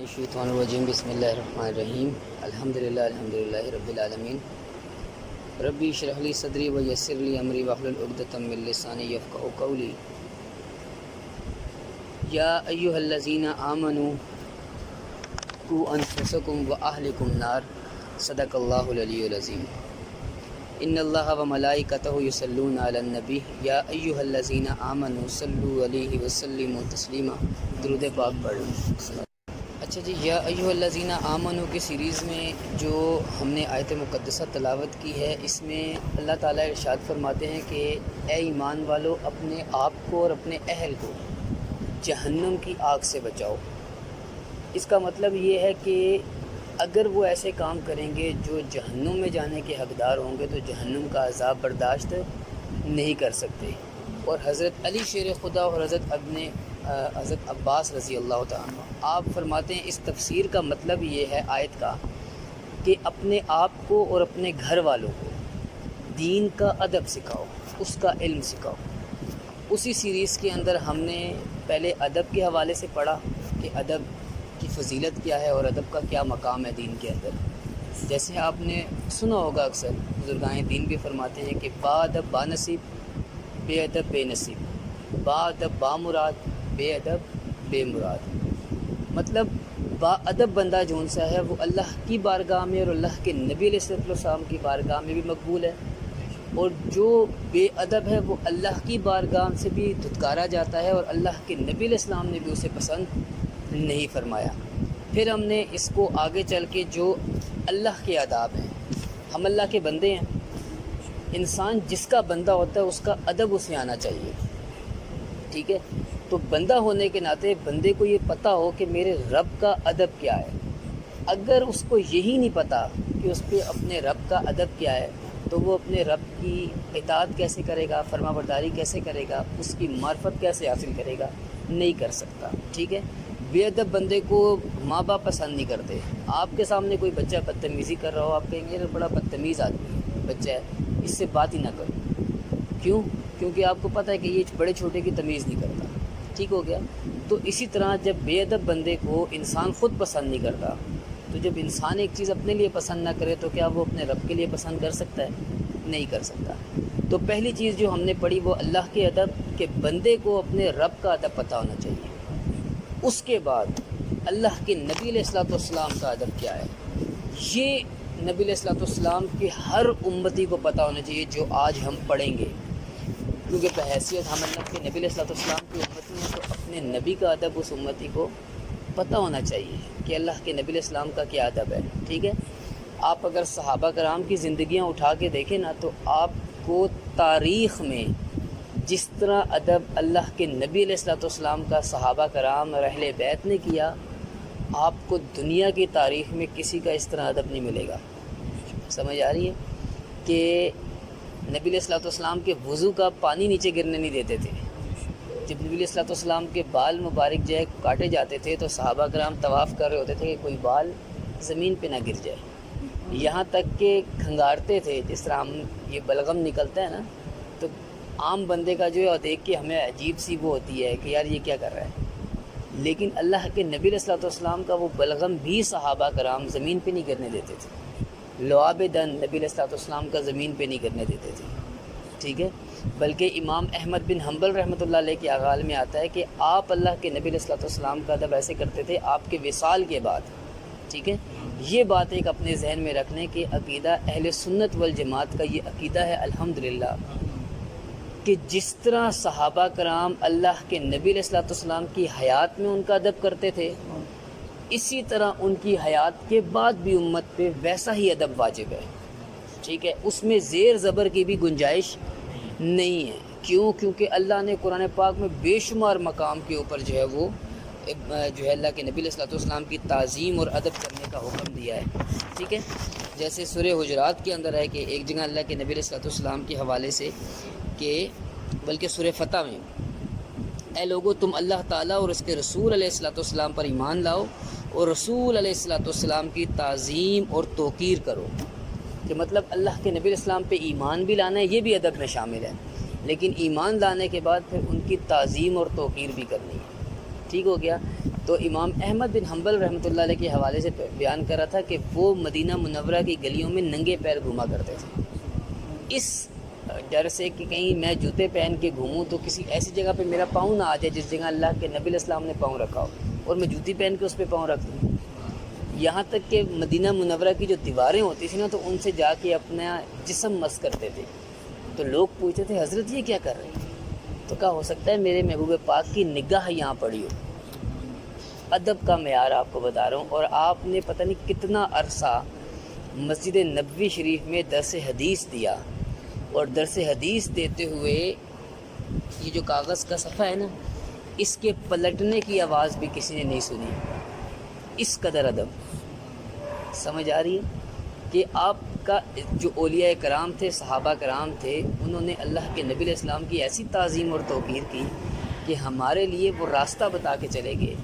الشیطان الرجیم بسم اللہ الرحمن الرحیم الحمدللہ رب العالمین ربی اشرح لی صدری ویسر لی امری واحلل عقدۃ من لسانی یفقهوا قولی یا ایھا الذین آمنوا قوا انفسکم واہلکم نار صدق اللہ العلی العظیم ان اللہ وملائکتہ یصلون علی النبی یا ایھا الذین آمنوا صلوا علیہ وسلموا تسلیما درود پاک پڑھ لیں۔ اچھا جی، یا ایھا الذین آمنوا کی سیریز میں جو ہم نے آیت مقدسہ تلاوت کی ہے، اس میں اللہ تعالیٰ ارشاد فرماتے ہیں کہ اے ایمان والو، اپنے آپ کو اور اپنے اہل کو جہنم کی آگ سے بچاؤ۔ اس کا مطلب یہ ہے کہ اگر وہ ایسے کام کریں گے جو جہنم میں جانے کے حقدار ہوں گے تو جہنم کا عذاب برداشت نہیں کر سکتے۔ اور حضرت علی شیر خدا اور حضرت عباس رضی اللہ تعالیٰ عنہ آپ فرماتے ہیں اس تفسیر کا مطلب یہ ہے آیت کا کہ اپنے آپ کو اور اپنے گھر والوں کو دین کا ادب سکھاؤ، اس کا علم سکھاؤ۔ اسی سیریز کے اندر ہم نے پہلے ادب کے حوالے سے پڑھا کہ ادب کی فضیلت کیا ہے اور ادب کا کیا مقام ہے دین کے اندر۔ جیسے آپ نے سنا ہوگا اکثر بزرگان دین بھی فرماتے ہیں کہ با ادب با نصیب، بے ادب بے نصیب، با ادب با مراد، بے ادب بے مراد۔ مطلب با ادب بندہ جون سا ہے وہ اللہ کی بارگاہ میں اور اللہ کے نبی علیہ السلام کی بارگاہ میں بھی مقبول ہے، اور جو بے ادب ہے وہ اللہ کی بارگاہ سے بھی دھتکارا جاتا ہے اور اللہ کے نبی علیہ السلام نے بھی اسے پسند نہیں فرمایا۔ پھر ہم نے اس کو آگے چل کے جو اللہ کے آداب ہیں، ہم اللہ کے بندے ہیں، انسان جس کا بندہ ہوتا ہے اس کا ادب اسے آنا چاہیے، ٹھیک ہے؟ تو بندہ ہونے کے ناطے بندے کو یہ پتہ ہو کہ میرے رب کا ادب کیا ہے۔ اگر اس کو یہی نہیں پتہ کہ اس پہ اپنے رب کا ادب کیا ہے تو وہ اپنے رب کی اطاعت کیسے کرے گا، فرما برداری کیسے کرے گا، اس کی معرفت کیسے حاصل کرے گا، نہیں کر سکتا، ٹھیک ہے؟ بے ادب بندے کو ماں باپ پسند نہیں کرتے۔ آپ کے سامنے کوئی بچہ بدتمیزی کر رہا ہو، آپ کہیں گے یہ بڑا بدتمیز آدمی بچہ ہے، اس سے بات ہی نہ کرو۔ کیوں؟ کیونکہ آپ کو پتہ ہے کہ یہ بڑے چھوٹے کی تمیز نہیں کرتا، ٹھیک ہو گیا؟ تو اسی طرح جب بے ادب بندے کو انسان خود پسند نہیں کرتا، تو جب انسان ایک چیز اپنے لیے پسند نہ کرے تو کیا وہ اپنے رب کے لیے پسند کر سکتا ہے؟ نہیں کر سکتا۔ تو پہلی چیز جو ہم نے پڑھی وہ اللہ کے ادب، کہ بندے کو اپنے رب کا ادب پتہ ہونا چاہیے۔ اس کے بعد اللہ کے نبی علیہ السلام کا ادب کیا ہے، یہ نبی علیہ السلام کے ہر امتی کو پتہ ہونا چاہیے جو آج ہم پڑھیں گے، کیونکہ بحیثیت ہم اللہ کے نبی علیہ السلام کی امتی ہیں تو اپنے نبی کا ادب اس امتی کو پتہ ہونا چاہیے کہ اللہ کے نبی علیہ السلام کا کیا ادب ہے، ٹھیک ہے؟ آپ اگر صحابہ کرام کی زندگیاں اٹھا کے دیکھیں نا تو آپ کو تاریخ میں جس طرح ادب اللہ کے نبی علیہ السلام کا صحابہ کرام اور اہل بیت نے کیا، آپ کو دنیا کی تاریخ میں کسی کا اس طرح ادب نہیں ملے گا۔ سمجھ آ رہی ہے کہ نبی علیہ السلام کے وضو کا پانی نیچے گرنے نہیں دیتے تھے۔ جب نبی علیہ السلام کے بال مبارک جو ہے کاٹے جاتے تھے تو صحابہ کرام طواف کر رہے ہوتے تھے کہ کوئی بال زمین پہ نہ گر جائے، یہاں تک کہ کھنگارتے تھے۔ جس طرح ہم یہ بلغم نکلتا ہے نا تو عام بندے کا جو ہے دیکھ کے ہمیں عجیب سی وہ ہوتی ہے کہ یار یہ کیا کر رہا ہے، لیکن اللہ کے نبی علیہ السلام کا وہ بلغم بھی صحابہ کرام زمین پہ نہیں گرنے دیتے تھے۔ لعاب دن نبی علیہ السلام کا زمین پہ نہیں گرنے دیتے تھے، ٹھیک ہے؟ بلکہ امام احمد بن حنبل رحمۃ اللہ علیہ کے اقوال میں آتا ہے کہ آپ اللہ کے نبی علیہ السلام کا ادب ایسے کرتے تھے آپ کے وصال کے بعد، ٹھیک ہے؟ یہ بات ایک اپنے ذہن میں رکھنے کہ عقیدہ اہل سنت والجماعت کا یہ عقیدہ ہے الحمدللہ، کہ جس طرح صحابہ کرام اللہ کے نبی علیہ السلام کی حیات میں ان کا ادب کرتے تھے، اسی طرح ان کی حیات کے بعد بھی امت پہ ویسا ہی ادب واجب ہے، ٹھیک ہے؟ اس میں زیر زبر کی بھی گنجائش نہیں ہے۔ کیوں؟ کیونکہ اللہ نے قرآن پاک میں بے شمار مقام کے اوپر جو ہے وہ جو ہے اللہ کے نبی علیہ السلام کی تعظیم اور ادب کرنے کا حکم دیا ہے، ٹھیک ہے؟ جیسے سورہ حجرات کے اندر ہے کہ ایک جگہ اللہ کے نبی علیہ السلام کے حوالے سے کہ بلکہ سورہ فتح میں، اے لوگو تم اللہ تعالیٰ اور اس کے رسول علیہ السلام پر ایمان لاؤ اور رسول علیہ السلام کی تعظیم اور توقیر کرو۔ کہ مطلب اللہ کے نبی علیہ السلام پہ ایمان بھی لانا ہے، یہ بھی ادب میں شامل ہے، لیکن ایمان لانے کے بعد پھر ان کی تعظیم اور توقیر بھی کرنی ہے، ٹھیک ہو گیا؟ تو امام احمد بن حنبل رحمۃ اللہ علیہ کے حوالے سے بیان کر رہا تھا کہ وہ مدینہ منورہ کی گلیوں میں ننگے پیر گھوما کرتے تھے، اس ڈر سے کہ کہیں میں جوتے پہن کے گھوموں تو کسی ایسی جگہ پہ میرا پاؤں نہ آ جائے جس جگہ اللہ کے نبی علیہ السلام نے پاؤں رکھا ہو، اور میں جوتی پہن کے اس پہ پاؤں رکھ دوں۔ یہاں تک کہ مدینہ منورہ کی جو دیواریں ہوتی تھیں نا، تو ان سے جا کے اپنا جسم مس کرتے تھے، تو لوگ پوچھتے تھے حضرت یہ کیا کر رہے ہیں؟ تو کہا ہو سکتا ہے میرے محبوب پاک کی نگاہ یہاں پڑی ہو۔ ادب کا معیار آپ کو بتا رہا ہوں، اور آپ نے پتہ نہیں کتنا عرصہ مسجد نبوی شریف میں درس حدیث دیا، اور درس حدیث دیتے ہوئے یہ جو کاغذ کا صفحہ ہے نا، اس کے پلٹنے کی آواز بھی کسی نے نہیں سنی، اس قدر ادب۔ سمجھ آ رہی ہے کہ آپ کا جو اولیاء کرام تھے، صحابہ کرام تھے، انہوں نے اللہ کے نبی علیہ السلام کی ایسی تعظیم اور توقیر کی کہ ہمارے لیے وہ راستہ بتا کے چلے گئے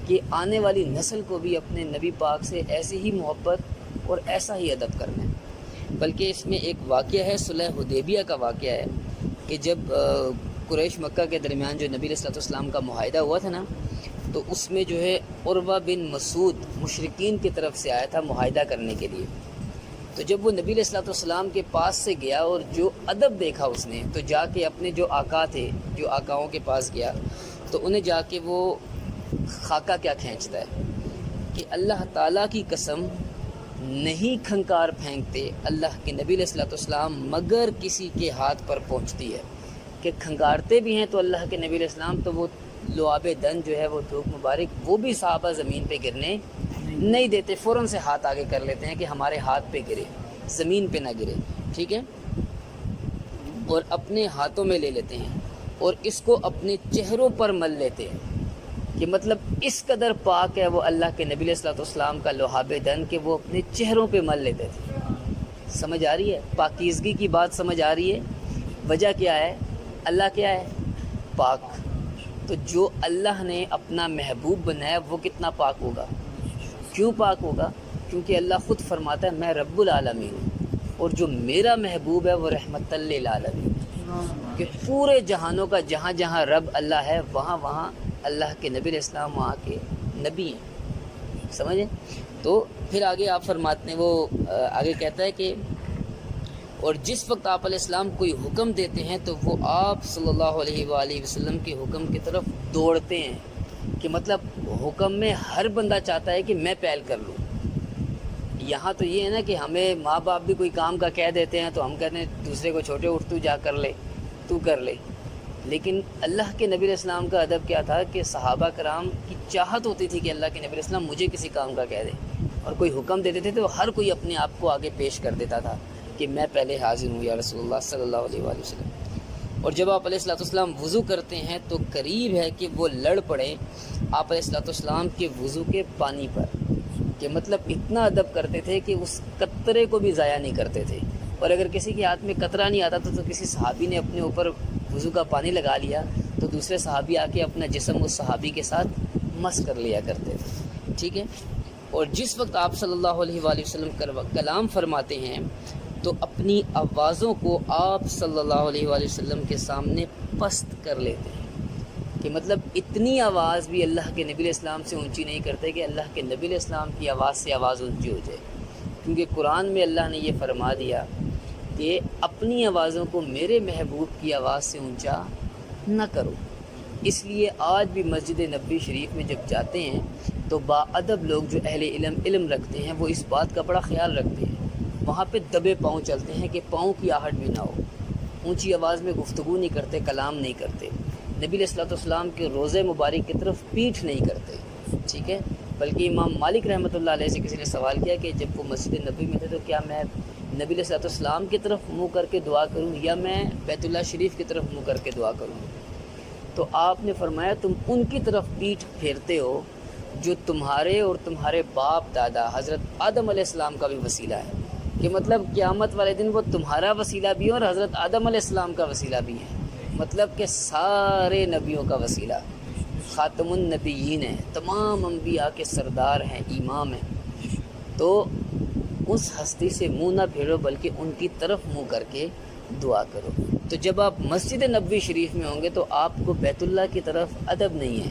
کہ آنے والی نسل کو بھی اپنے نبی پاک سے ایسی ہی محبت اور ایسا ہی ادب کرنا ہے۔ بلکہ اس میں ایک واقعہ ہے، صلح حدیبیہ کا واقعہ ہے، کہ جب قریش مکہ کے درمیان جو نبی علیہ السلام کا معاہدہ ہوا تھا نا، تو اس میں جو ہے عروہ بن مسعود مشرکین کی طرف سے آیا تھا معاہدہ کرنے کے لیے۔ تو جب وہ نبی علیہ السلام کے پاس سے گیا اور جو ادب دیکھا اس نے، تو جا کے اپنے جو آقا تھے، جو آقاؤں کے پاس گیا، تو انہیں جا کے وہ خاکہ کیا کھینچتا ہے کہ اللہ تعالیٰ کی قسم نہیں کھنکار پھینکتے اللہ کے نبی علیہ السلام مگر کسی کے ہاتھ پر پہنچتی ہے، کہ کھنکارتے بھی ہیں تو اللہ کے نبی علیہ السلام، تو وہ لعاب دن جو ہے وہ تھوک مبارک وہ بھی صحابہ زمین پہ گرنے نہیں دیتے، فوراً سے ہاتھ آگے کر لیتے ہیں کہ ہمارے ہاتھ پہ گرے، زمین پہ نہ گرے، ٹھیک ہے، اور اپنے ہاتھوں میں لے لیتے ہیں اور اس کو اپنے چہروں پر مل لیتے ہیں، کہ مطلب اس قدر پاک ہے وہ اللہ کے نبی علیہ السلام کا لعاب دن کہ وہ اپنے چہروں پہ مل لیتے تھے۔ سمجھ آ رہی ہے؟ پاکیزگی کی بات سمجھ آ رہی ہے؟ وجہ کیا ہے؟ اللہ کیا ہے؟ پاک۔ تو جو اللہ نے اپنا محبوب بنایا وہ کتنا پاک ہوگا؟ کیوں پاک ہوگا؟ کیونکہ اللہ خود فرماتا ہے میں رب العالمین ہوں، اور جو میرا محبوب ہے وہ رحمت للعالمین، کہ پورے جہانوں کا جہاں جہاں رب اللہ ہے وہاں وہاں اللہ کے نبی علیہ السلام وہاں کے نبی ہیں۔ سمجھیں؟ تو پھر آگے آپ فرماتے ہیں، وہ آگے کہتا ہے کہ اور جس وقت آپ علیہ السلام کوئی حکم دیتے ہیں تو وہ آپ صلی اللہ علیہ وآلہ وسلم کے حکم کی طرف دوڑتے ہیں، کہ مطلب حکم میں ہر بندہ چاہتا ہے کہ میں پہل کر لوں۔ یہاں تو یہ ہے نا کہ ہمیں ماں باپ بھی کوئی کام کا کہہ دیتے ہیں تو ہم کہتے ہیں دوسرے کو چھوٹے اٹھ تو جا کر لے، تو کر لے، لیکن اللہ کے نبی علیہ السلام کا ادب کیا تھا کہ صحابہ کرام کی چاہت ہوتی تھی کہ اللہ کے نبی علیہ السلام مجھے کسی کام کا کہہ دے، اور کوئی حکم دیتے تھے تو ہر کوئی اپنے آپ کو آگے پیش کر دیتا تھا کہ میں پہلے حاضر ہوں یا رسول اللہ صلی اللہ علیہ وآلہ وسلم۔ اور جب آپ علیہ السلام وضو کرتے ہیں تو قریب ہے کہ وہ لڑ پڑے آپ علیہ السلام کے وضو کے پانی پر، کہ مطلب اتنا ادب کرتے تھے کہ اس قطرے کو بھی ضائع نہیں کرتے تھے، اور اگر کسی کے ہاتھ میں قطرہ نہیں آتا تو کسی صحابی نے اپنے اوپر وضو کا پانی لگا لیا تو دوسرے صحابی آ کے اپنا جسم اس صحابی کے ساتھ مس کر لیا کرتے تھے، ٹھیک ہے۔ اور جس وقت آپ صلی اللہ علیہ وآلہ وسلم کلام فرماتے ہیں تو اپنی آوازوں کو آپ صلی اللہ علیہ وآلہ وسلم کے سامنے پست کر لیتے ہیں، کہ مطلب اتنی آواز بھی اللہ کے نبی علیہ السلام سے اونچی نہیں کرتے کہ اللہ کے نبی علیہ السلام کی آواز سے آواز اونچی ہو جائے، کیونکہ قرآن میں اللہ نے یہ فرما دیا کہ اپنی آوازوں کو میرے محبوب کی آواز سے اونچا نہ کرو۔ اس لیے آج بھی مسجد نبوی شریف میں جب جاتے ہیں تو با ادب لوگ جو اہل علم رکھتے ہیں وہ اس بات کا بڑا خیال رکھتے ہیں، وہاں پہ دبے پاؤں چلتے ہیں کہ پاؤں کی آہٹ بھی نہ ہو، اونچی آواز میں گفتگو نہیں کرتے، کلام نہیں کرتے، نبی علیہ السلام کے روضے مبارک کی طرف پیٹھ نہیں کرتے، ٹھیک ہے۔ بلکہ امام مالک رحمۃ اللہ علیہ سے کسی نے سوال کیا کہ جب وہ مسجد نبوی میں تھے تو کیا میں نبی علیہ السلام کی طرف منہ کر کے دعا کروں یا میں بیت اللہ شریف کی طرف منہ کر کے دعا کروں؟ تو آپ نے فرمایا تم ان کی طرف پیٹھ پھیرتے ہو جو تمہارے اور تمہارے باپ دادا حضرت آدم علیہ السلام کا بھی وسیلہ ہے، کہ مطلب قیامت والے دن وہ تمہارا وسیلہ بھی ہے اور حضرت آدم علیہ السلام کا وسیلہ بھی ہے، مطلب کہ سارے نبیوں کا وسیلہ، خاتم النبیین ہیں، تمام انبیاء کے سردار ہیں، امام ہیں۔ تو اس ہستی سے منہ نہ پھیرو بلکہ ان کی طرف منہ کر کے دعا کرو۔ تو جب آپ مسجد نبوی شریف میں ہوں گے تو آپ کو بیت اللہ کی طرف ادب نہیں ہے،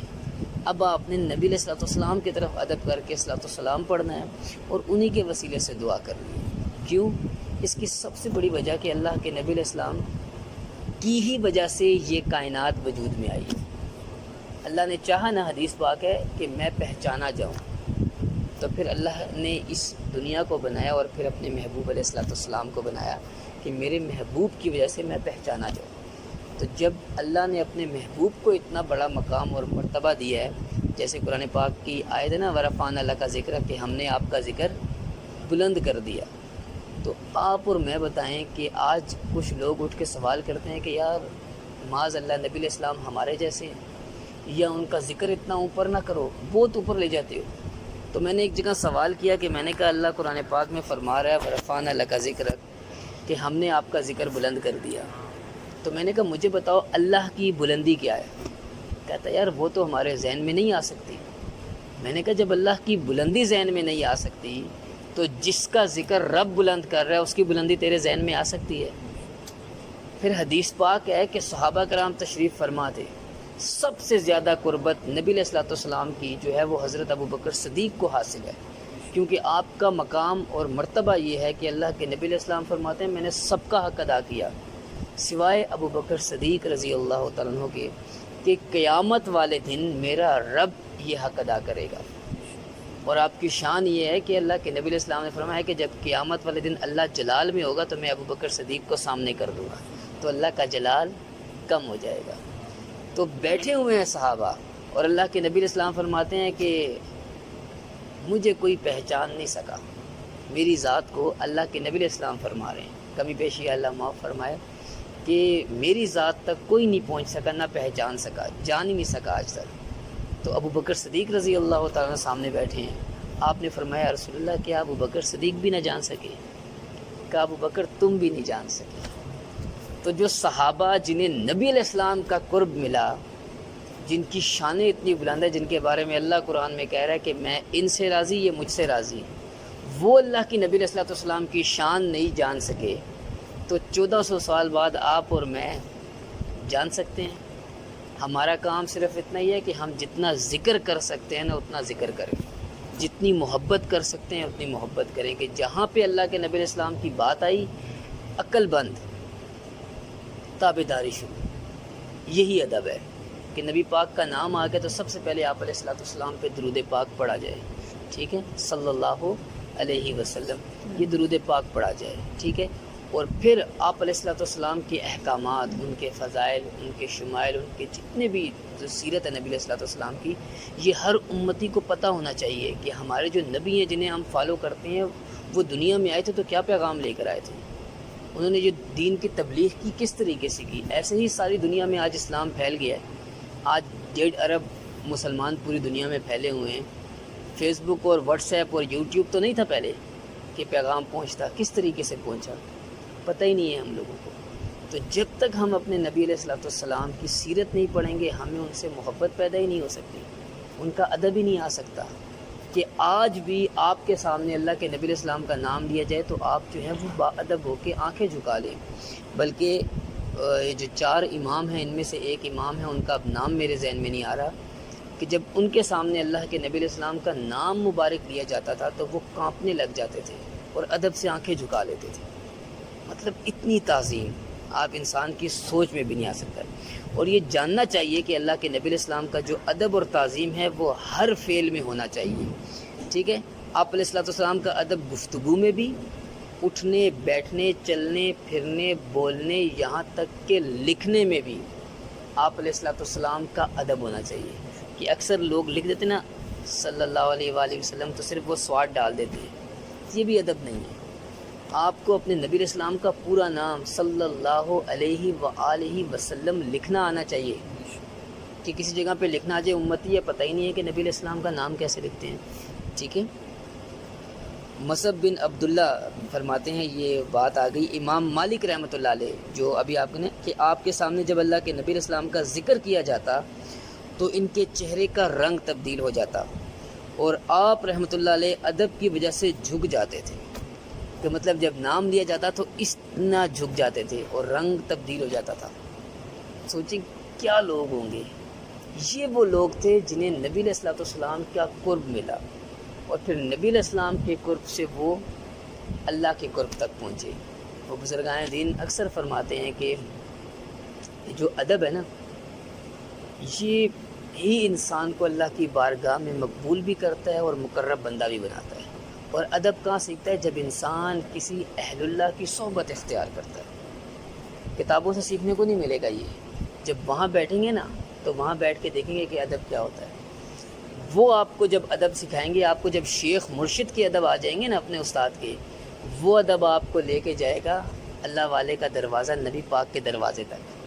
اب آپ نے نبی علیہ الصلوۃ والسلام کی طرف ادب کر کے صلاۃ والسلام پڑھنا ہے اور انہی کے وسیلے سے دعا کرنی ہے۔ کیوں؟ اس کی سب سے بڑی وجہ کہ اللہ کے نبی علیہ السلام کی ہی وجہ سے یہ کائنات وجود میں آئی ہے۔ اللہ نے چاہا نا، حدیث پاک ہے کہ میں پہچانا جاؤں، تو پھر اللہ نے اس دنیا کو بنایا اور پھر اپنے محبوب علیہ الصلوۃ والسلام کو بنایا کہ میرے محبوب کی وجہ سے میں پہچانا جاؤں۔ تو جب اللہ نے اپنے محبوب کو اتنا بڑا مقام اور مرتبہ دیا ہے، جیسے قرآن پاک کی آیت ہے نا، ورفعنا لک ذکرک، کہ ہم نے آپ کا ذکر بلند کر دیا، تو آپ اور میں بتائیں کہ آج کچھ لوگ اٹھ کے سوال کرتے ہیں کہ یار معاذ اللہ نبی علیہ السلام ہمارے جیسے ہیں، یا ان کا ذکر اتنا اوپر نہ کرو، بہت اوپر لے جاتے ہو۔ تو میں نے ایک جگہ سوال کیا کہ میں نے کہا اللہ قرآن پاک میں فرما رہا ہے ورفعنا لک ذکرک، کہ ہم نے آپ کا ذکر بلند کر دیا، تو میں نے کہا مجھے بتاؤ اللہ کی بلندی کیا ہے؟ کہتا یار وہ تو ہمارے ذہن میں نہیں آ سکتی۔ میں نے کہا جب اللہ کی بلندی ذہن میں نہیں آ سکتی تو جس کا ذکر رب بلند کر رہا ہے اس کی بلندی تیرے ذہن میں آ سکتی ہے؟ پھر حدیث پاک ہے کہ صحابہ کرام تشریف فرما تھے، سب سے زیادہ قربت نبی علیہ الصلوۃ والسلام کی جو ہے وہ حضرت ابوبکر صدیق کو حاصل ہے، کیونکہ آپ کا مقام اور مرتبہ یہ ہے کہ اللہ کے نبی علیہ السلام فرماتے ہیں میں نے سب کا حق ادا کیا سوائے ابوبکر صدیق رضی اللہ تعالیٰ عنہ کے، کہ قیامت والے دن میرا رب یہ حق ادا کرے گا۔ اور آپ کی شان یہ ہے کہ اللہ کے نبی علیہ السلام نے فرمایا کہ جب قیامت والے دن اللہ جلال میں ہوگا تو میں ابوبکر صدیق کو سامنے کر دوں گا، تو اللہ کا جلال کم ہو جائے گا۔ تو بیٹھے ہوئے ہیں صحابہ اور اللہ کے نبی علیہ السلام فرماتے ہیں کہ مجھے کوئی پہچان نہیں سکا، میری ذات کو اللہ کے نبی علیہ السلام فرما رہے ہیں، کمی پیشی اللہ معاف فرمائے، کہ میری ذات تک کوئی نہیں پہنچ سکا، نہ پہچان سکا، جان ہی نہیں سکا آج تک۔ تو ابوبکر صدیق رضی اللہ تعالیٰ سامنے بیٹھے ہیں، آپ نے فرمایا رسول اللہ کیا ابوبکر صدیق بھی نہ جان سکے؟ کہا ابوبکر تم بھی نہیں جان سکے۔ تو جو صحابہ جنہیں نبی علیہ السلام کا قرب ملا، جن کی شانیں اتنی بلند ہیں، جن کے بارے میں اللہ قرآن میں کہہ رہا ہے کہ میں ان سے راضی یہ مجھ سے راضی، وہ اللہ کی نبی علیہ الصلوۃ والسلام کی شان نہیں جان سکے، تو 1400 سال بعد آپ اور میں جان سکتے ہیں؟ ہمارا کام صرف اتنا ہی ہے کہ ہم جتنا ذکر کر سکتے ہیں نا اتنا ذکر کریں، جتنی محبت کر سکتے ہیں اتنی محبت کریں، کہ جہاں پہ اللہ کے نبی علیہ السلام کی بات آئی عقل بند تابعداری شروع۔ یہی ادب ہے کہ نبی پاک کا نام آ گیا تو سب سے پہلے آپ علیہ الصلوۃ والسلام پہ درود پاک پڑھا جائے، ٹھیک ہے، صلی اللہ علیہ وسلم، یہ درود پاک پڑھا جائے، ٹھیک ہے، اور پھر آپ علیہ الصلوۃ والسلام کے احکامات، ان کے فضائل، ان کے شمائل، ان کے جتنے بھی جو سیرت ہے نبی علیہ الصلوۃ والسلام کی، یہ ہر امتی کو پتہ ہونا چاہیے کہ ہمارے جو نبی ہیں جنہیں ہم فالو کرتے ہیں وہ دنیا میں آئے تھے تو کیا پیغام لے کر آئے تھے، انہوں نے جو دین کی تبلیغ کی کس طریقے سے کی۔ ایسے ہی ساری دنیا میں آج اسلام پھیل گیا ہے، آج 1.5 ارب مسلمان پوری دنیا میں پھیلے ہوئے ہیں۔ فیس بک اور واٹس ایپ اور یوٹیوب تو نہیں تھا پہلے کہ پیغام پہنچتا، کس طریقے سے پہنچا پتہ ہی نہیں ہے ہم لوگوں کو۔ تو جب تک ہم اپنے نبی علیہ الصلوۃ والسلام کی سیرت نہیں پڑھیں گے ہمیں ان سے محبت پیدا ہی نہیں ہو سکتی، ان کا ادب ہی نہیں آ سکتا۔ کہ آج بھی آپ کے سامنے اللہ کے نبی علیہ السلام کا نام لیا جائے تو آپ جو ہے وہ با ادب ہو کے آنکھیں جھکا لیں۔ بلکہ جو 4 امام ہیں ان میں سے ایک امام ہے، ان کا اب نام میرے ذہن میں نہیں آ رہا، کہ جب ان کے سامنے اللہ کے نبی علیہ السلام کا نام مبارک لیا جاتا تھا تو وہ کانپنے لگ جاتے تھے اور ادب سے آنکھیں جھکا لیتے تھے۔ مطلب اتنی تعظیم آپ انسان کی سوچ میں بھی نہیں آ سکتا۔ اور یہ جاننا چاہیے کہ اللہ کے نبی علیہ السلام کا جو ادب اور تعظیم ہے وہ ہر فعل میں ہونا چاہیے، ٹھیک ہے۔ آپ علیہ الصلوۃ والسلام کا ادب گفتگو میں بھی، اٹھنے بیٹھنے چلنے پھرنے بولنے یہاں تک کہ لکھنے میں بھی آپ علیہ الصلوۃ والسلام کا ادب ہونا چاہیے۔ کہ اکثر لوگ لکھ دیتے نا صلی اللہ علیہ وآلہ وسلم تو صرف وہ سواد ڈال دیتے ہیں، یہ بھی ادب نہیں ہے۔ آپ کو اپنے نبی علیہ السلام کا پورا نام صلی اللہ علیہ وآلہ وسلم لکھنا آنا چاہیے، کہ کسی جگہ پہ لکھنا آ جائے امتی ہے پتہ ہی نہیں ہے کہ نبی علیہ السلام کا نام کیسے لکھتے ہیں، ٹھیک ہے۔ مصعب بن عبداللہ فرماتے ہیں، یہ بات آ گئی امام مالک رحمۃ اللہ علیہ، جو ابھی آپ نے کہ آپ کے سامنے جب اللہ کے نبی علیہ السلام کا ذکر کیا جاتا تو ان کے چہرے کا رنگ تبدیل ہو جاتا، اور آپ رحمۃ اللہ علیہ ادب کی وجہ سے جھک جاتے تھے، کہ مطلب جب نام لیا جاتا تو اتنا جھک جاتے تھے اور رنگ تبدیل ہو جاتا تھا۔ سوچیں کیا لوگ ہوں گے یہ وہ لوگ تھے جنہیں نبی علیہ الصلوۃ والسلام کا قرب ملا، اور پھر نبی علیہ السلام کے قرب سے وہ اللہ کے قرب تک پہنچے۔ وہ بزرگان دین اکثر فرماتے ہیں کہ جو ادب ہے نا، یہ ہی انسان کو اللہ کی بارگاہ میں مقبول بھی کرتا ہے اور مقرب بندہ بھی بناتا ہے۔ اور ادب کہاں سیکھتا ہے؟ جب انسان کسی اہل اللہ کی صحبت اختیار کرتا ہے۔ کتابوں سے سیکھنے کو نہیں ملے گا یہ، جب وہاں بیٹھیں گے نا تو وہاں بیٹھ کے دیکھیں گے کہ ادب کیا ہوتا ہے۔ وہ آپ کو جب ادب سکھائیں گے، آپ کو جب شیخ مرشد کے ادب آ جائیں گے نا اپنے استاد کے، وہ ادب آپ کو لے کے جائے گا اللہ والے کا دروازہ نبی پاک کے دروازے تک۔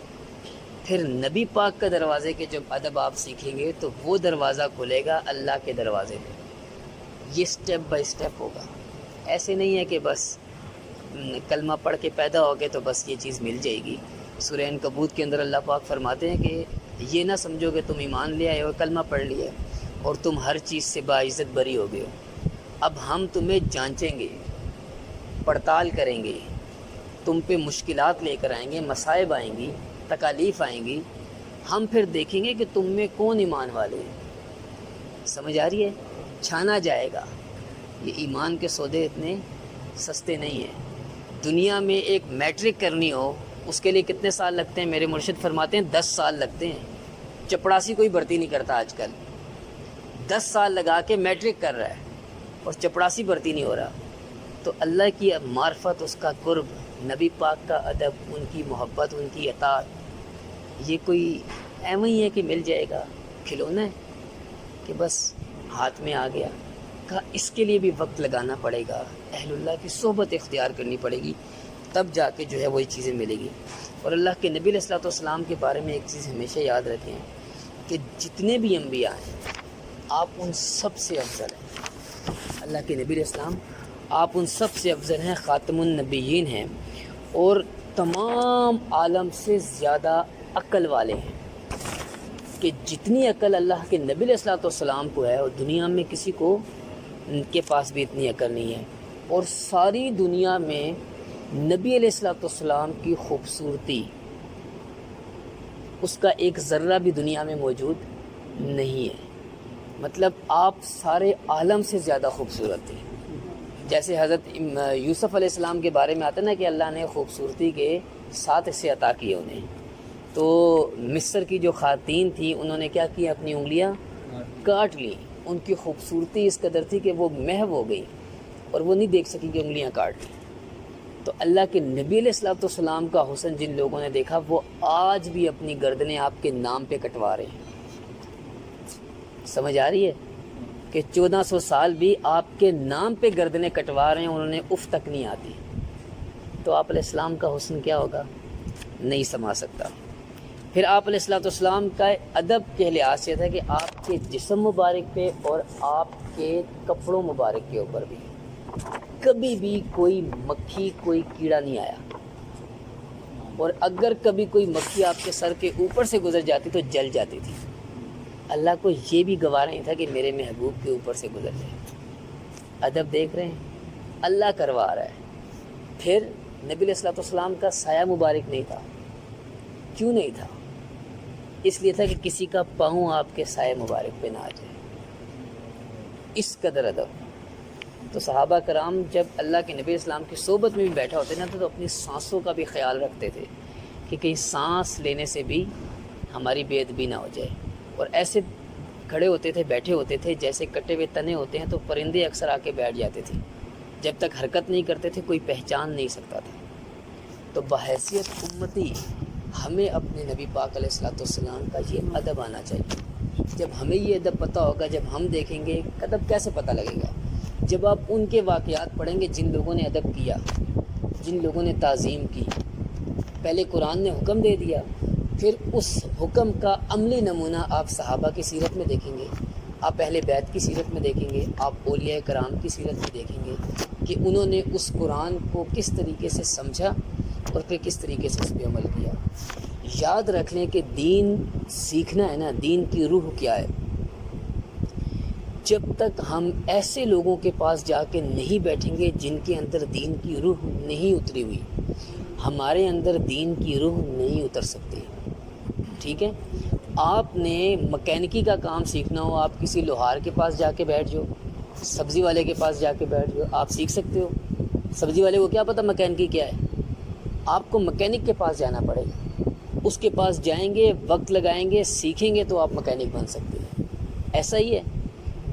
پھر نبی پاک کا دروازے کے جب ادب آپ سیکھیں گے تو وہ دروازہ کھلے گا اللہ کے دروازے پہ۔ یہ سٹیپ بائی سٹیپ ہوگا، ایسے نہیں ہے کہ بس کلمہ پڑھ کے پیدا ہو گئے تو بس یہ چیز مل جائے گی۔ سورہ عنکبوت کے اندر اللہ پاک فرماتے ہیں کہ یہ نہ سمجھو کہ تم ایمان لے آئے ہو، کلمہ پڑھ لیا اور تم ہر چیز سے باعزت بری ہو گئے ہو۔ اب ہم تمہیں جانچیں گے، پڑتال کریں گے، تم پہ مشکلات لے کر آئیں گے، مصائب آئیں گی، تکالیف آئیں گی، ہم پھر دیکھیں گے کہ تم میں کون ایمان والے ہیں۔ سمجھ آ رہی ہے؟ چھانا جائے گا۔ یہ ایمان کے سودے اتنے سستے نہیں ہیں۔ دنیا میں ایک میٹرک کرنی ہو اس کے لیے کتنے سال لگتے ہیں؟ میرے مرشد فرماتے ہیں 10 سال لگتے ہیں۔ چپڑاسی کوئی بھرتی نہیں کرتا آج کل، 10 سال لگا کے میٹرک کر رہا ہے اور چپڑاسی بھرتی نہیں ہو رہا۔ تو اللہ کی معرفت، اس کا قرب، نبی پاک کا ادب، ان کی محبت، ان کی اطاعت، یہ کوئی ایویں ہی ہے کہ مل جائے گا، کھلونا ہے کہ بس ہاتھ میں آ گیا۔ کہا اس کے لیے بھی وقت لگانا پڑے گا، اہل اللہ کی صحبت اختیار کرنی پڑے گی، تب جا کے جو ہے وہی چیزیں ملے گی۔ اور اللہ کے نبی علیہ الصلوۃ والسلام کے بارے میں ایک چیز ہمیشہ یاد رکھیں کہ جتنے بھی انبیاء ہیں آپ ان سب سے افضل ہیں۔ اللہ کے نبی علیہ السلام آپ ان سب سے افضل ہیں، خاتم النبیین ہیں، اور تمام عالم سے زیادہ عقل والے ہیں۔ کہ جتنی عقل اللہ کے نبی علیہ الصلوۃ والسلام کو ہے اور دنیا میں کسی کو کے پاس بھی اتنی عقل نہیں ہے۔ اور ساری دنیا میں نبی علیہ الصلوۃ والسلام کی خوبصورتی، اس کا ایک ذرہ بھی دنیا میں موجود نہیں ہے۔ مطلب آپ سارے عالم سے زیادہ خوبصورت تھے۔ جیسے حضرت یوسف علیہ السلام کے بارے میں آتا ہے نا کہ اللہ نے خوبصورتی کے 7 حصے عطا کیے انہیں، تو مصر کی جو خواتین تھیں انہوں نے کیا کیا؟ اپنی انگلیاں کاٹ لیں۔ ان کی خوبصورتی اس قدر تھی کہ وہ محو ہو گئی اور وہ نہیں دیکھ سکی کہ انگلیاں کاٹ لیں۔ تو اللہ کے نبی علیہ الصلوۃ والسلام کا حسن جن لوگوں نے دیکھا وہ آج بھی اپنی گردنیں آپ کے نام پہ کٹوا رہے ہیں۔ سمجھ آ رہی ہے کہ 1400 سال بھی آپ کے نام پہ گردنیں کٹوا رہے ہیں، انہوں نے اف تک نہیں آتی۔ تو آپ علیہ السلام کا حسن کیا ہوگا؟ نہیں سما سکتا۔ پھر آپ علیہ الصلوۃ والسلام کا ادب کے لحاظ سے تھا کہ آپ کے جسم مبارک پہ اور آپ کے کپڑوں مبارک کے اوپر بھی کبھی بھی کوئی مکھی، کوئی کیڑا نہیں آیا، اور اگر کبھی کوئی مکھی آپ کے سر کے اوپر سے گزر جاتی تو جل جاتی تھی۔ اللہ کو یہ بھی گوارا نہیں تھا کہ میرے محبوب کے اوپر سے گزر جائے۔ ادب دیکھ رہے ہیں، اللہ کروا رہا ہے۔ پھر نبی علیہ الصلوۃ والسلام کا سایہ مبارک نہیں تھا۔ کیوں نہیں تھا؟ اس لیے تھا کہ کسی کا پاؤں آپ کے سائے مبارک پہ نہ آ جائے، اس قدر ادب۔ تو صحابہ کرام جب اللہ کے نبی اسلام کی صحبت میں بھی بیٹھا ہوتے نا تو اپنی سانسوں کا بھی خیال رکھتے تھے کہ کہیں سانس لینے سے بھی ہماری بے ادبی نہ ہو جائے، اور ایسے کھڑے ہوتے تھے، بیٹھے ہوتے تھے جیسے کٹے ہوئے تنے ہوتے ہیں، تو پرندے اکثر آ کے بیٹھ جاتے تھے، جب تک حرکت نہیں کرتے تھے کوئی پہچان نہیں سکتا تھا۔ تو بحیثیت امتی ہمیں اپنے نبی پاک علیہ الصلوۃ والسلام کا یہ ادب آنا چاہیے۔ جب ہمیں یہ ادب پتہ ہوگا، جب ہم دیکھیں گے ادب کیسے پتہ لگے گا؟ جب آپ ان کے واقعات پڑھیں گے جن لوگوں نے ادب کیا، جن لوگوں نے تعظیم کی۔ پہلے قرآن نے حکم دے دیا، پھر اس حکم کا عملی نمونہ آپ صحابہ کی سیرت میں دیکھیں گے، آپ اہل بیت کی سیرت میں دیکھیں گے، آپ اولیاء کرام کی سیرت میں دیکھیں گے کہ انہوں نے اس قرآن کو کس طریقے سے سمجھا اور پھر کس طریقے سے اس پہ عمل کیا۔ یاد رکھ لیں کہ دین سیکھنا ہے نا، دین کی روح کیا ہے؟ جب تک ہم ایسے لوگوں کے پاس جا کے نہیں بیٹھیں گے جن کے اندر دین کی روح نہیں اتری ہوئی، ہمارے اندر دین کی روح نہیں اتر سکتی۔ ٹھیک ہے؟ آپ نے مکینکی کا کام سیکھنا ہو، آپ کسی لوہار کے پاس جا کے بیٹھ جاؤ، سبزی والے کے پاس جا کے بیٹھ جاؤ، آپ سیکھ سکتے ہو۔ سبزی والے کو کیا پتہ مکینکی کیا ہے؟ آپ کو مکینک کے پاس جانا پڑے گا، اس کے پاس جائیں گے، وقت لگائیں گے، سیکھیں گے تو آپ مکینک بن سکتے ہیں۔ ایسا ہی ہے،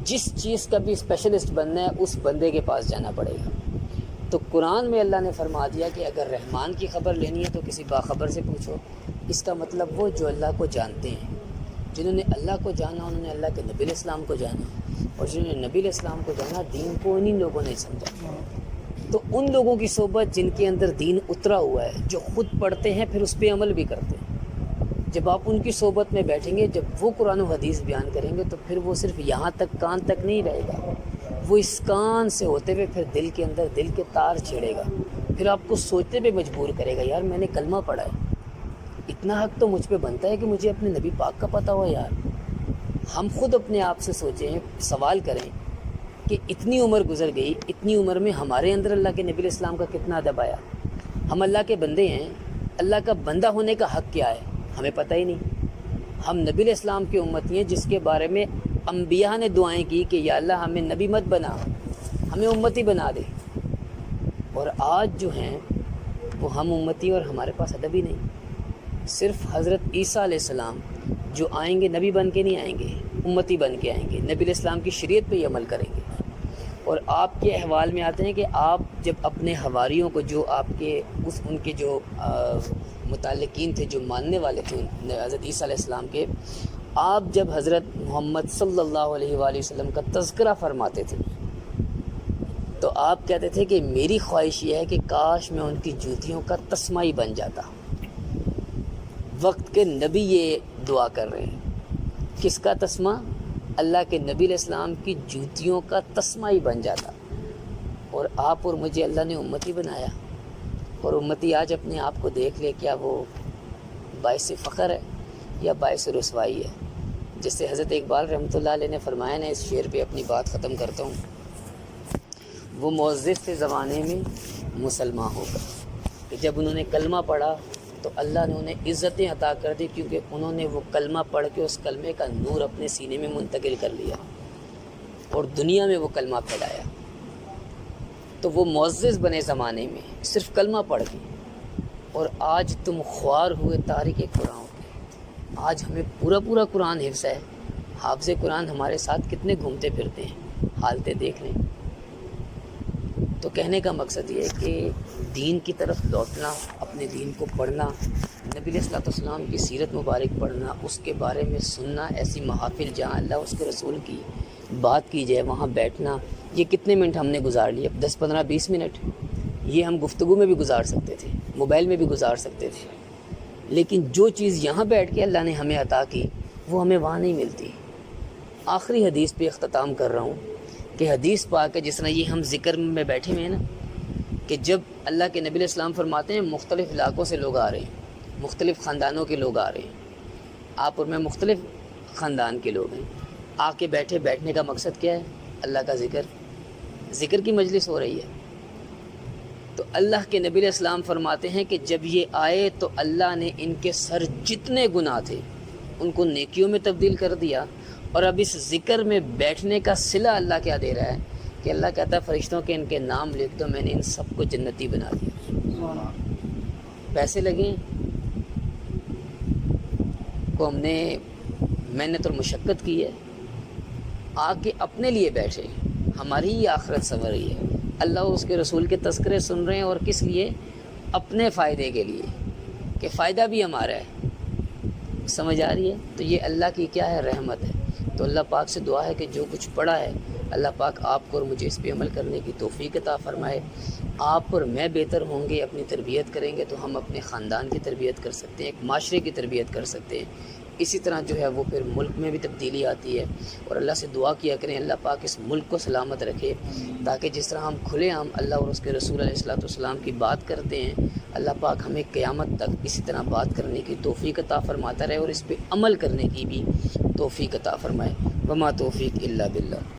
جس چیز کا بھی اسپیشلسٹ بننا ہے اس بندے کے پاس جانا پڑے گا۔ تو قرآن میں اللہ نے فرما دیا کہ اگر رحمان کی خبر لینی ہے تو کسی باخبر سے پوچھو۔ اس کا مطلب وہ جو اللہ کو جانتے ہیں، جنہوں نے اللہ کو جانا انہوں نے اللہ کے نبی علیہ السلام کو جانا، اور جنہوں نے نبی علیہ السلام کو جانا دین کو انہی لوگوں نے سمجھا۔ تو ان لوگوں کی صحبت جن کے اندر دین اترا ہوا ہے، جو خود پڑھتے ہیں پھر اس پہ عمل بھی کرتے ہیں، جب آپ ان کی صحبت میں بیٹھیں گے، جب وہ قرآن و حدیث بیان کریں گے تو پھر وہ صرف یہاں تک کان تک نہیں رہے گا، وہ اس کان سے ہوتے ہوئے پھر دل کے اندر دل کے تار چھیڑے گا، پھر آپ کو سوچنے پہ مجبور کرے گا، یار میں نے کلمہ پڑھا ہے، اتنا حق تو مجھ پہ بنتا ہے کہ مجھے اپنے نبی پاک کا پتہ ہو۔ یار ہم خود اپنے آپ سے سوچیں، سوال کریں کہ اتنی عمر گزر گئی، اتنی عمر میں ہمارے اندر اللہ کے نبی علیہ السلام کا کتنا ادب آیا؟ ہم اللہ کے بندے ہیں، اللہ کا بندہ ہونے کا حق کیا ہے ہمیں پتہ ہی نہیں۔ ہم نبی علیہ السلام کی امتی ہیں جس کے بارے میں انبیاء نے دعائیں کی کہ یا اللہ ہمیں نبی مت بنا، ہمیں امتی بنا دے، اور آج جو ہیں وہ ہم امتی اور ہمارے پاس ادب ہی نہیں۔ صرف حضرت عیسیٰ علیہ السلام جو آئیں گے نبی بن کے نہیں آئیں گے، امتی بن کے آئیں گے، نبی علیہ السلام کی شریعت پہ ہی عمل کریں گے۔ اور آپ کے احوال میں آتے ہیں کہ آپ جب اپنے حواریوں کو، جو آپ کے ان کے جو متعلقین تھے، جو ماننے والے تھے حضرت عیسیٰ علیہ السلام کے، آپ جب حضرت محمد صلی اللہ علیہ وآلہ وسلم کا تذکرہ فرماتے تھے تو آپ کہتے تھے کہ میری خواہش یہ ہے کہ کاش میں ان کی جوتیوں کا تسمہ ہی بن جاتا۔ وقت کے نبی یہ دعا کر رہے ہیں، کس کا تسمہ؟ اللہ کے نبی علیہ السلام کی جوتیوں کا تسمہ ہی بن جاتا۔ اور آپ اور مجھے اللہ نے امتی بنایا، اور امتی آج اپنے آپ کو دیکھ لے، کیا وہ باعث فخر ہے یا باعث رسوائی ہے؟ جس سے حضرت اقبال رحمۃ اللہ علیہ نے فرمایا نا، اس شعر پہ اپنی بات ختم کرتا ہوں، وہ معزز تھے زمانے میں مسلمان ہو کر، کہ جب انہوں نے کلمہ پڑھا تو اللہ نے انہیں عزتیں عطا کر دی، کیونکہ انہوں نے وہ کلمہ پڑھ کے اس کلمے کا نور اپنے سینے میں منتقل کر لیا اور دنیا میں وہ کلمہ پھیلایا۔ تو وہ معزز بنے زمانے میں صرف کلمہ پڑھ کے، اور آج تم خوار ہوئے تارک قرآن پہ۔ آج ہمیں پورا قرآن حفظ ہے، حافظ قرآن ہمارے ساتھ کتنے گھومتے پھرتے ہیں، حالتیں دیکھ لیں۔ تو کہنے کا مقصد یہ ہے کہ دین کی طرف لوٹنا، اپنے دین کو پڑھنا، نبی علیہ السلام کی سیرت مبارک پڑھنا، اس کے بارے میں سننا، ایسی محافل جہاں اللہ اس کے رسول کی بات کی جائے وہاں بیٹھنا۔ یہ کتنے منٹ ہم نے گزار لیے؟ 10 15 20 منٹ، یہ ہم گفتگو میں بھی گزار سکتے تھے، موبائل میں بھی گزار سکتے تھے، لیکن جو چیز یہاں بیٹھ کے اللہ نے ہمیں عطا کی وہ ہمیں وہاں نہیں ملتی۔ آخری حدیث پہ اختتام کر رہا ہوں کہ حدیث پاک ہے، جس طرح یہ ہم ذکر میں بیٹھے ہوئے ہیں نا، کہ جب اللہ کے نبی علیہ السلام فرماتے ہیں مختلف علاقوں سے لوگ آ رہے ہیں، مختلف خاندانوں کے لوگ آ رہے ہیں، آپ اور میں مختلف خاندان کے لوگ ہیں، آ کے بیٹھنے کا مقصد کیا ہے؟ اللہ کا ذکر کی مجلس ہو رہی ہے۔ تو اللہ کے نبی علیہ السلام فرماتے ہیں کہ جب یہ آئے تو اللہ نے ان کے سر جتنے گناہ تھے ان کو نیکیوں میں تبدیل کر دیا، اور اب اس ذکر میں بیٹھنے کا صلہ اللہ کیا دے رہا ہے کہ اللہ کہتا ہے فرشتوں کے ان کے نام لکھ دو، میں نے ان سب کو جنتی بنا دیا۔ پیسے لگیں کو ہم نے محنت اور مشقت کی ہے، آ کے اپنے لیے بیٹھے، ہماری ہی آخرت سنور رہی ہے۔ اللہ اور اس کے رسول کے تذکرے سن رہے ہیں، اور کس لیے؟ اپنے فائدے کے لیے، کہ فائدہ بھی ہمارا ہے۔ سمجھ آ رہی ہے؟ تو یہ اللہ کی کیا ہے؟ رحمت ہے۔ تو اللہ پاک سے دعا ہے کہ جو کچھ پڑھا ہے اللہ پاک آپ کو اور مجھے اس پہ عمل کرنے کی توفیق عطا فرمائے۔ آپ اور میں بہتر ہوں گے، اپنی تربیت کریں گے تو ہم اپنے خاندان کی تربیت کر سکتے ہیں، ایک معاشرے کی تربیت کر سکتے ہیں۔ اسی طرح جو ہے وہ پھر ملک میں بھی تبدیلی آتی ہے، اور اللہ سے دعا کیا کریں اللہ پاک اس ملک کو سلامت رکھے، تاکہ جس طرح ہم کھلے عام اللہ اور اس کے رسول علیہ السلام کی بات کرتے ہیں، اللہ پاک ہمیں قیامت تک اسی طرح بات کرنے کی توفیق عطا فرماتا رہے، اور اس پہ عمل کرنے کی بھی توفیق عطا فرمائے۔ وما توفیق الا باللہ۔